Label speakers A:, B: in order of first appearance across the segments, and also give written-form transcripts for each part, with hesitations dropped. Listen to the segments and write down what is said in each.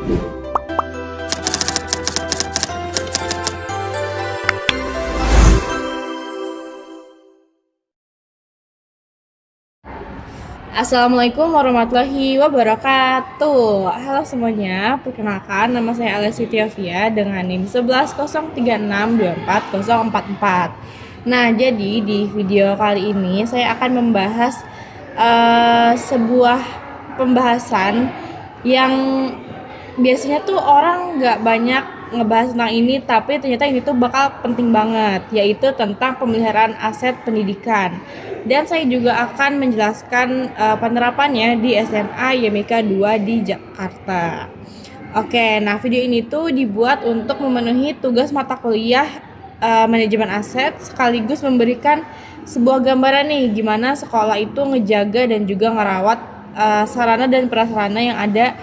A: Assalamualaikum warahmatullahi wabarakatuh. Halo semuanya, perkenalkan nama saya Alessi Tiavia dengan NIM 1103624044. Nah, jadi di video kali ini saya akan membahas sebuah pembahasan yang biasanya tuh orang nggak banyak ngebahas tentang ini, tapi ternyata ini tuh bakal penting banget, yaitu tentang pemeliharaan aset pendidikan. Dan saya juga akan menjelaskan penerapannya di SMA YMK 2 di Jakarta. Oke, nah video ini tuh dibuat untuk memenuhi tugas mata kuliah manajemen aset, sekaligus memberikan sebuah gambaran nih gimana sekolah itu ngejaga dan juga ngerawat sarana dan prasarana yang ada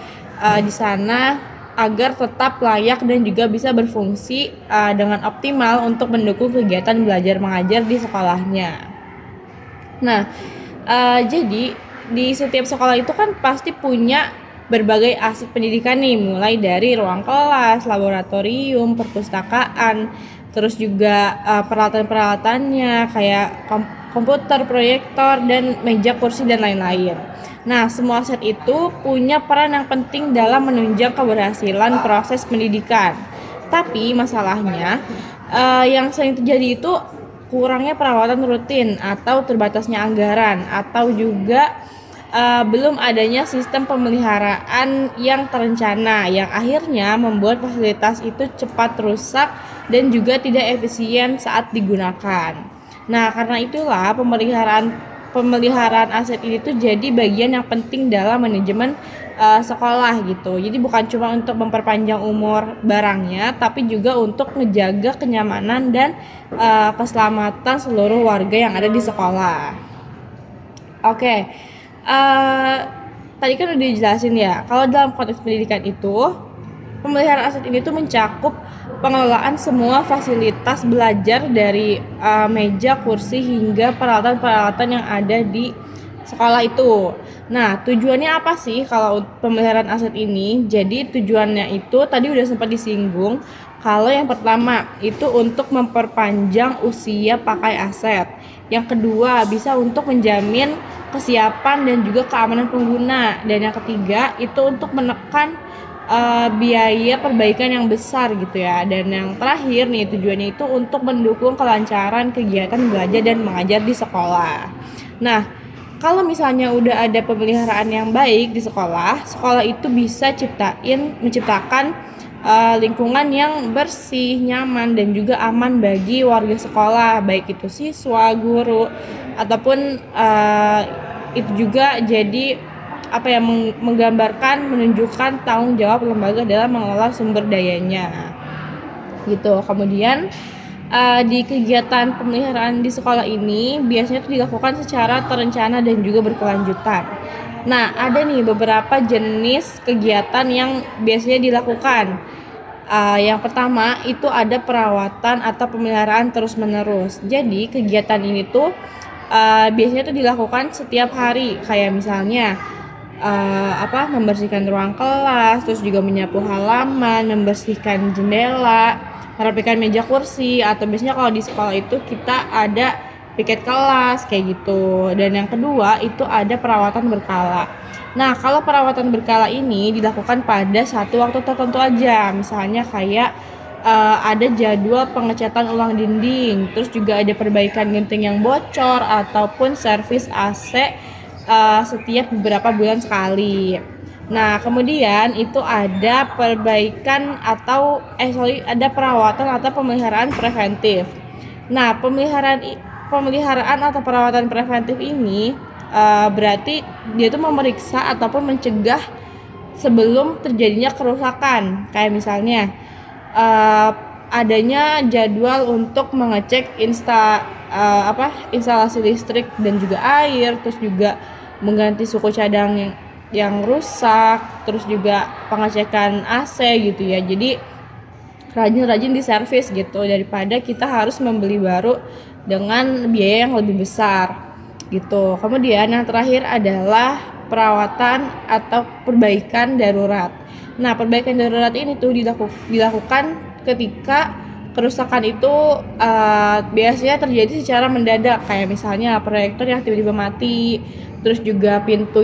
A: di sana agar tetap layak dan juga bisa berfungsi dengan optimal untuk mendukung kegiatan belajar mengajar di sekolahnya. Nah, jadi di setiap sekolah itu kan pasti punya berbagai aset pendidikan nih, mulai dari ruang kelas, laboratorium, perpustakaan, terus juga peralatan-peralatannya kayak komputer, proyektor, dan meja kursi dan lain-lain. Nah, semua aset itu punya peran yang penting dalam menunjang keberhasilan proses pendidikan. Tapi masalahnya yang sering terjadi itu kurangnya perawatan rutin atau terbatasnya anggaran atau juga belum adanya sistem pemeliharaan yang terencana yang akhirnya membuat fasilitas itu cepat rusak dan juga tidak efisien saat digunakan. Nah, karena itulah pemeliharaan aset ini tuh jadi bagian yang penting dalam manajemen sekolah gitu. Jadi bukan cuma untuk memperpanjang umur barangnya, tapi juga untuk menjaga kenyamanan dan keselamatan seluruh warga yang ada di sekolah. Oke, tadi kan udah dijelasin ya, kalau dalam konteks pendidikan itu pemeliharaan aset ini tuh mencakup pengelolaan semua fasilitas belajar dari meja, kursi hingga peralatan-peralatan yang ada di sekolah itu. Nah, tujuannya apa sih kalau pemeliharaan aset ini? Jadi tujuannya itu tadi udah sempat disinggung. Kalau yang pertama itu untuk memperpanjang usia pakai aset. Yang kedua bisa untuk menjamin kesiapan dan juga keamanan pengguna. Dan yang ketiga itu untuk menekan biaya perbaikan yang besar gitu ya. Dan yang terakhir nih tujuannya itu untuk mendukung kelancaran kegiatan belajar dan mengajar di sekolah. Nah, kalau misalnya udah ada pemeliharaan yang baik di sekolah, sekolah itu bisa menciptakan lingkungan yang bersih, nyaman dan juga aman bagi warga sekolah, baik itu siswa, guru ataupun itu juga jadi menggambarkan, menunjukkan tanggung jawab lembaga dalam mengelola sumber dayanya gitu. Kemudian di kegiatan pemeliharaan di sekolah ini biasanya itu dilakukan secara terencana dan juga berkelanjutan. Nah, ada nih beberapa jenis kegiatan yang biasanya dilakukan. Yang pertama itu ada perawatan atau pemeliharaan terus-menerus. Jadi kegiatan ini tuh biasanya tuh dilakukan setiap hari, kayak misalnya membersihkan ruang kelas, terus juga menyapu halaman, membersihkan jendela, merapikan meja kursi, atau biasanya kalau di sekolah itu kita ada piket kelas kayak gitu. Dan yang kedua itu ada perawatan berkala. Nah, kalau perawatan berkala ini dilakukan pada satu waktu tertentu aja, misalnya kayak ada jadwal pengecatan ulang dinding, terus juga ada perbaikan genting yang bocor ataupun servis AC setiap beberapa bulan sekali. Nah, kemudian itu ada ada perawatan atau pemeliharaan preventif. Nah, pemeliharaan atau perawatan preventif ini berarti dia itu memeriksa ataupun mencegah sebelum terjadinya kerusakan. Kayak misalnya adanya jadwal untuk mengecek instalasi listrik dan juga air, terus juga mengganti suku cadang yang rusak, terus juga pengecekan AC gitu ya. Jadi rajin-rajin diservis gitu daripada kita harus membeli baru dengan biaya yang lebih besar gitu. Kemudian yang terakhir adalah perawatan atau perbaikan darurat. Nah, perbaikan darurat ini tuh dilakukan ketika kerusakan itu biasanya terjadi secara mendadak, kayak misalnya proyektor yang tiba-tiba mati, terus juga pintu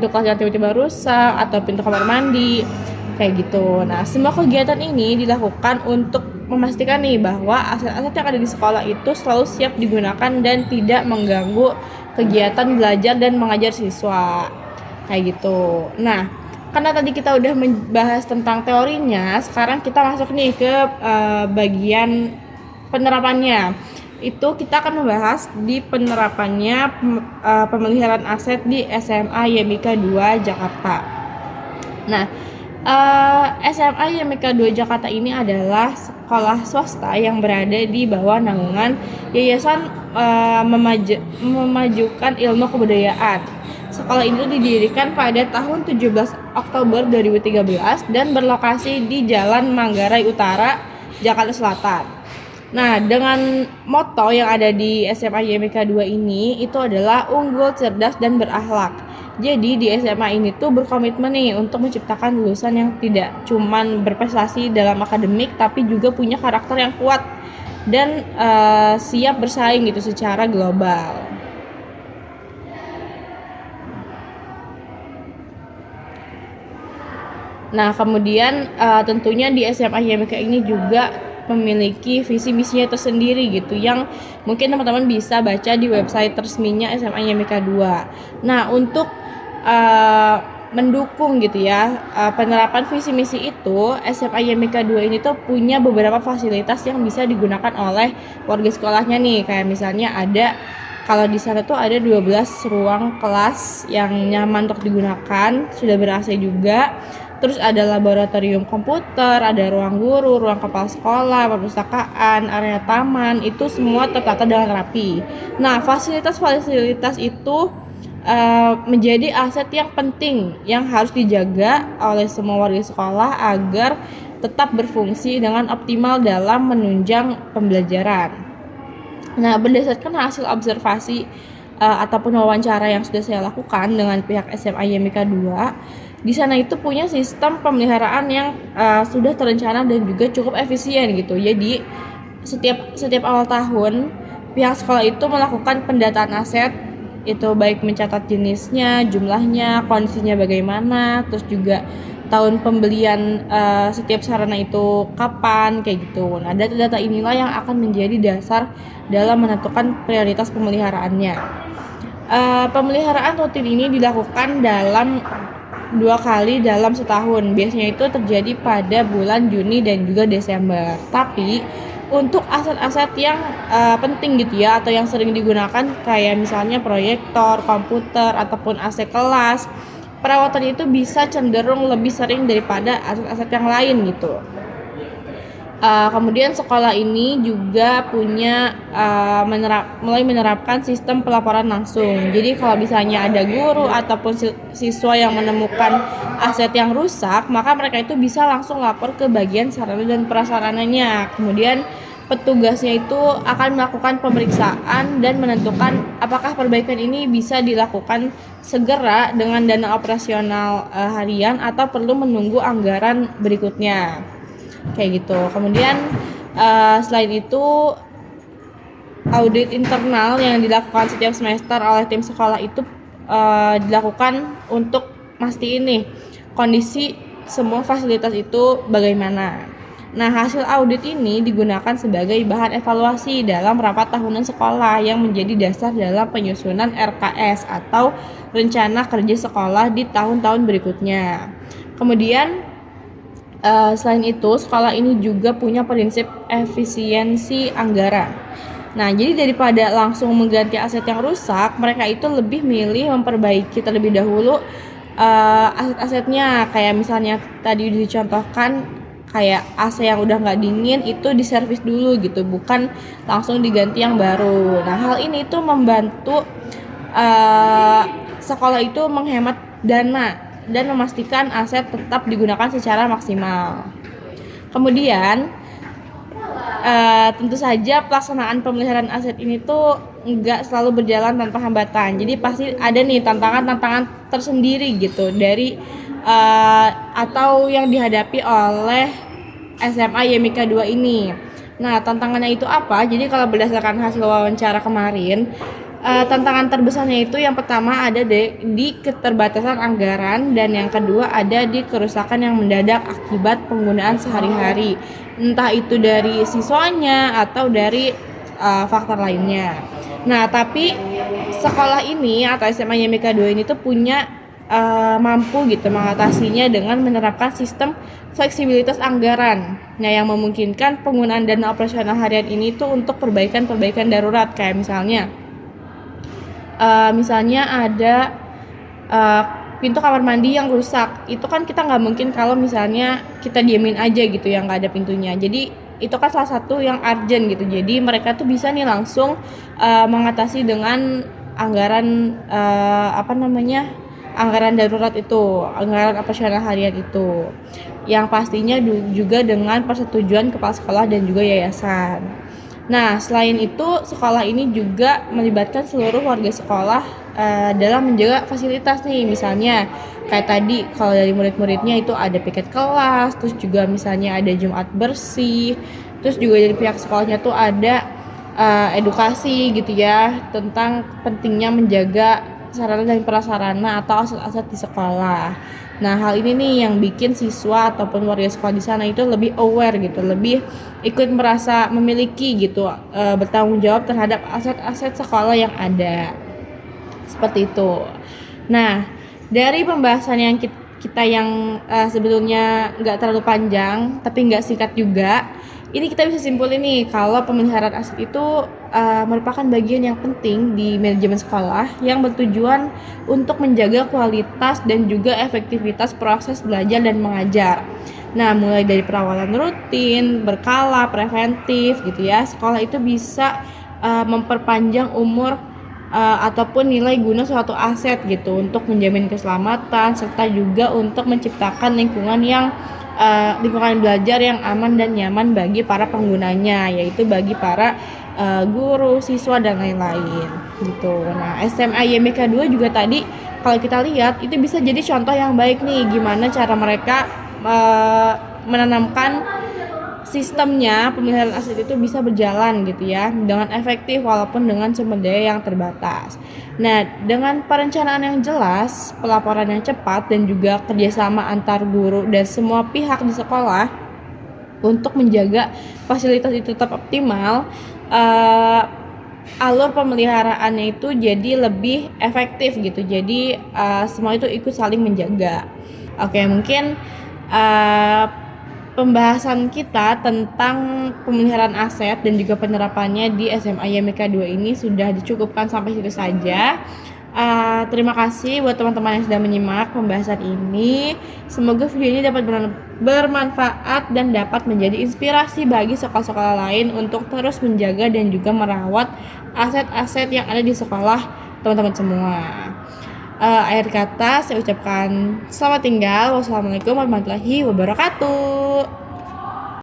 A: kelas yang tiba-tiba rusak atau pintu kamar mandi kayak gitu. Nah, semua kegiatan ini dilakukan untuk memastikan nih bahwa aset-aset yang ada di sekolah itu selalu siap digunakan dan tidak mengganggu kegiatan belajar dan mengajar siswa kayak gitu. Nah, karena tadi kita udah membahas tentang teorinya, sekarang kita masuk nih ke bagian penerapannya. Itu kita akan membahas di penerapannya pemeliharaan aset di SMA YMIK 2 Jakarta. Nah, SMA YMIK 2 Jakarta ini adalah sekolah swasta yang berada di bawah naungan Yayasan Memajukan Ilmu Kebudayaan. Sekolah itu didirikan pada tahun 17 Oktober 2013 dan berlokasi di Jalan Manggarai Utara, Jakarta Selatan. Nah, dengan moto yang ada di SMA YMIK 2 ini itu adalah unggul, cerdas, dan berakhlak. Jadi di SMA ini tuh berkomitmen nih untuk menciptakan lulusan yang tidak cuman berprestasi dalam akademik tapi juga punya karakter yang kuat dan siap bersaing gitu secara global. Nah, kemudian tentunya di SMA YMK ini juga memiliki visi misinya tersendiri gitu yang mungkin teman-teman bisa baca di website resminya SMA YMK 2. Nah, untuk mendukung gitu ya penerapan visi misi itu, SMA YMK 2 ini tuh punya beberapa fasilitas yang bisa digunakan oleh warga sekolahnya nih, kayak misalnya kalau di sana tuh ada 12 ruang kelas yang nyaman untuk digunakan, sudah ber-AC juga. Terus ada laboratorium komputer, ada ruang guru, ruang kepala sekolah, perpustakaan, area taman, itu semua tertata dengan rapi. Nah, fasilitas-fasilitas itu menjadi aset yang penting yang harus dijaga oleh semua warga sekolah agar tetap berfungsi dengan optimal dalam menunjang pembelajaran. Nah, berdasarkan hasil observasi ataupun wawancara yang sudah saya lakukan dengan pihak SMA YMIK 2, di sana itu punya sistem pemeliharaan yang sudah terencana dan juga cukup efisien gitu. Jadi setiap awal tahun pihak sekolah itu melakukan pendataan aset, itu baik mencatat jenisnya, jumlahnya, kondisinya bagaimana, terus juga tahun pembelian setiap sarana itu kapan kayak gitu. Nah, data-data inilah yang akan menjadi dasar dalam menentukan prioritas pemeliharaannya. Pemeliharaan rutin ini dilakukan dalam 2 kali dalam setahun. Biasanya itu terjadi pada bulan Juni dan juga Desember. Tapi untuk aset-aset yang penting gitu ya atau yang sering digunakan kayak misalnya proyektor, komputer ataupun AC kelas, perawatan itu bisa cenderung lebih sering daripada aset-aset yang lain gitu. Kemudian sekolah ini juga punya mulai menerapkan sistem pelaporan langsung. Jadi kalau misalnya ada guru ataupun siswa yang menemukan aset yang rusak, maka mereka itu bisa langsung lapor ke bagian sarana dan prasarananya. Kemudian petugasnya itu akan melakukan pemeriksaan dan menentukan apakah perbaikan ini bisa dilakukan segera dengan dana operasional harian atau perlu menunggu anggaran berikutnya. Kayak gitu. Kemudian selain itu audit internal yang dilakukan setiap semester oleh tim sekolah itu dilakukan untuk mastiin nih kondisi semua fasilitas itu bagaimana. Nah, hasil audit ini digunakan sebagai bahan evaluasi dalam rapat tahunan sekolah yang menjadi dasar dalam penyusunan RKS atau rencana kerja sekolah di tahun-tahun berikutnya. Kemudian selain itu, sekolah ini juga punya prinsip efisiensi anggaran. Nah, jadi daripada langsung mengganti aset yang rusak, mereka itu lebih milih memperbaiki terlebih dahulu aset-asetnya. Kayak misalnya tadi dicontohkan, kayak AC yang udah nggak dingin itu diservis dulu gitu, bukan langsung diganti yang baru. Nah, hal ini tuh membantu sekolah itu menghemat dana dan memastikan aset tetap digunakan secara maksimal. Kemudian tentu saja pelaksanaan pemeliharaan aset ini tuh nggak selalu berjalan tanpa hambatan. Jadi pasti ada nih tantangan-tantangan tersendiri gitu dari atau yang dihadapi oleh SMA YMIK 2 ini. Nah, tantangannya itu apa? Jadi kalau berdasarkan hasil wawancara kemarin, tantangan terbesarnya itu yang pertama ada di keterbatasan anggaran, dan yang kedua ada di kerusakan yang mendadak akibat penggunaan sehari-hari, entah itu dari siswanya atau dari faktor lainnya. Nah, tapi sekolah ini atau SMA YMK 2 ini tuh punya mampu gitu mengatasinya dengan menerapkan sistem fleksibilitas anggaran. Nah, yang memungkinkan penggunaan dana operasional harian ini tuh untuk perbaikan-perbaikan darurat, kayak misalnya ada uh, pintu kamar mandi yang rusak. Itu kan kita nggak mungkin kalau misalnya kita diemin aja gitu yang nggak ada pintunya. Jadi itu kan salah satu yang urgent gitu. Jadi mereka tuh bisa nih langsung mengatasi dengan anggaran anggaran darurat itu, anggaran operasional harian itu, yang pastinya juga dengan persetujuan kepala sekolah dan juga yayasan. Nah, selain itu, sekolah ini juga melibatkan seluruh warga sekolah dalam menjaga fasilitas nih. Misalnya, kayak tadi kalau dari murid-muridnya itu ada piket kelas, terus juga misalnya ada Jumat bersih, terus juga dari pihak sekolahnya tuh ada edukasi gitu ya tentang pentingnya menjaga sarana dan prasarana atau aset-aset di sekolah. Nah, hal ini nih yang bikin siswa ataupun warga sekolah di sana itu lebih aware gitu, lebih ikut merasa memiliki gitu, bertanggung jawab terhadap aset-aset sekolah yang ada. Seperti itu. Nah, dari pembahasan yang kita yang sebetulnya nggak terlalu panjang tapi nggak singkat juga, ini kita bisa simpulin nih kalau pemeliharaan aset itu merupakan bagian yang penting di manajemen sekolah yang bertujuan untuk menjaga kualitas dan juga efektivitas proses belajar dan mengajar. Nah, mulai dari perawalan rutin, berkala, preventif gitu ya. Sekolah itu bisa memperpanjang umur ataupun nilai guna suatu aset gitu untuk menjamin keselamatan serta juga untuk menciptakan lingkungan belajar yang aman dan nyaman bagi para penggunanya, yaitu bagi para guru, siswa dan lain-lain gitu. Nah, SMA YMK 2 juga tadi kalau kita lihat itu bisa jadi contoh yang baik nih gimana cara mereka menanamkan sistemnya pemeliharaan aset itu bisa berjalan gitu ya dengan efektif walaupun dengan sumber daya yang terbatas. Nah, dengan perencanaan yang jelas, pelaporan yang cepat dan juga kerjasama antar guru dan semua pihak di sekolah untuk menjaga fasilitas itu tetap optimal, alur pemeliharaannya itu jadi lebih efektif gitu. Jadi semua itu ikut saling menjaga. Oke, mungkin pembahasan kita tentang pemeliharaan aset dan juga penerapannya di SMA YMK 2 ini sudah dicukupkan sampai situ saja. Terima kasih buat teman-teman yang sudah menyimak pembahasan ini. Semoga video ini dapat bermanfaat dan dapat menjadi inspirasi bagi sekolah-sekolah lain untuk terus menjaga dan juga merawat aset-aset yang ada di sekolah teman-teman semua. Akhir kata saya ucapkan selamat tinggal. Wassalamualaikum warahmatullahi wabarakatuh.